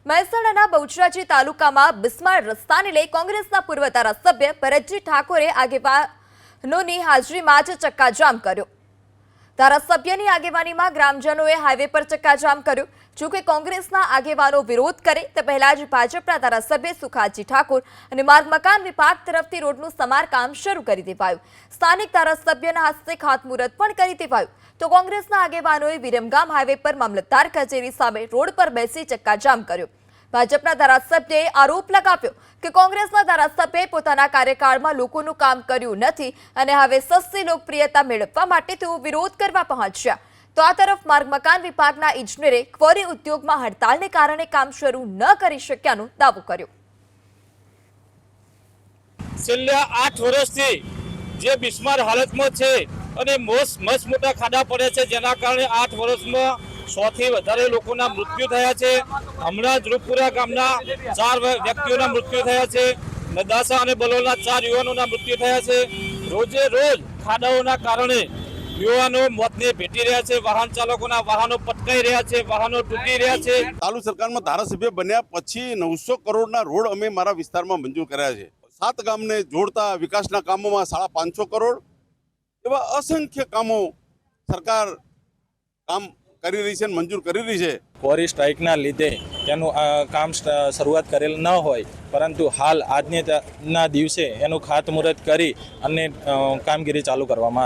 મહેસાણાના બહુચરાજી તાલુકામાં બિસ્માર રસ્તાને લઈ કોંગ્રેસના પૂર્વ ધારાસભ્ય ભરતજી ઠાકોરે આગેવાનોની હાજરીમાં જ ચક્કાજામ કર્યો। ધારાસભ્યની આગેવાનીમાં ગ્રામજનોએ હાઈવે પર ચક્કાજામ કર્યો। જોકે કોંગ્રેસના આગેવાનો વિરોધ કરે તે પહેલા જ ભાજપના ધારાસભ્ય સુખાજી ઠાકોર અને માર્ગ મકાન વિભાગ તરફથી રોડનું સમારકામ શરૂ કરી દેવાયું। સ્થાનિક ધારાસભ્યના હસ્તે ખાતમુહૂર્ત પણ કરી દેવાયું। તો કોંગ્રેસના આગેવાનોએ વિરમગામ હાઈવે પર મામલતદાર કચેરી સામે રોડ પર બેસી ચક્કાજામ કર્યો। ભાજપના ધારાસભ્યએ આરોપ લગાવ્યો કે કોંગ્રેસના ધારાસભ્યએ પોતાના કાર્યકાળમાં લોકોનું કામ કર્યું નથી અને હવે સસ્તી લોકપ્રિયતા મેળવવા માટે તેઓ વિરોધ કરવા પહોંચ્યા। તો આ તરફ માર્ગ મકાન વિભાગના ઇજનેરે ક્વોરી ઉદ્યોગમાં હડતાલને કારણે કામ શરૂ ન કરી શક્યાનો દાવો કર્યો। છેલ્લા 8 વર્ષથી જે બિસ્માર હાલતમાં છે અને મસ્ત મોટા ખાડા પડે છે, જેના કારણે 8 વર્ષમાં 100 થી વધારે લોકોના મૃત્યુ થયા છે। હમણાં જ રૂપપુરા ગામના 4 વ્યક્તિઓના મૃત્યુ થયા છે। નદાસા અને બલોલના 4 યુવાનોના મૃત્યુ થયા છે। રોજે રોજ ખાડાઓના કારણે યુવાનો મોતને ભેટી રહ્યા છે। વાહન ચાલકોના વાહનો પટકાઈ રહ્યા છે, વાહનો તૂટી રહ્યા છે। ચાલુ સરકારમાં ધારાસભ્ય બન્યા પછી 900 કરોડના રોડ અમે મારા વિસ્તારમાં મંજૂર કર્યા છે। 7 ગામને જોડતા વિકાસના કામોમાં 550 કરોડ એવા અસંખ્ય કામો સરકાર કામ કરી રહી છે, મંજૂર કરી રહી છે। ક્વોરી સ્ટ્રાઇકના લીધે એનું કામ શરૂઆત કરેલ ન હોય, પરંતુ હાલ આજના દિવસે એનું ખાતમુહૂર્ત કરી અને કામગીરી ચાલુ કરવામાં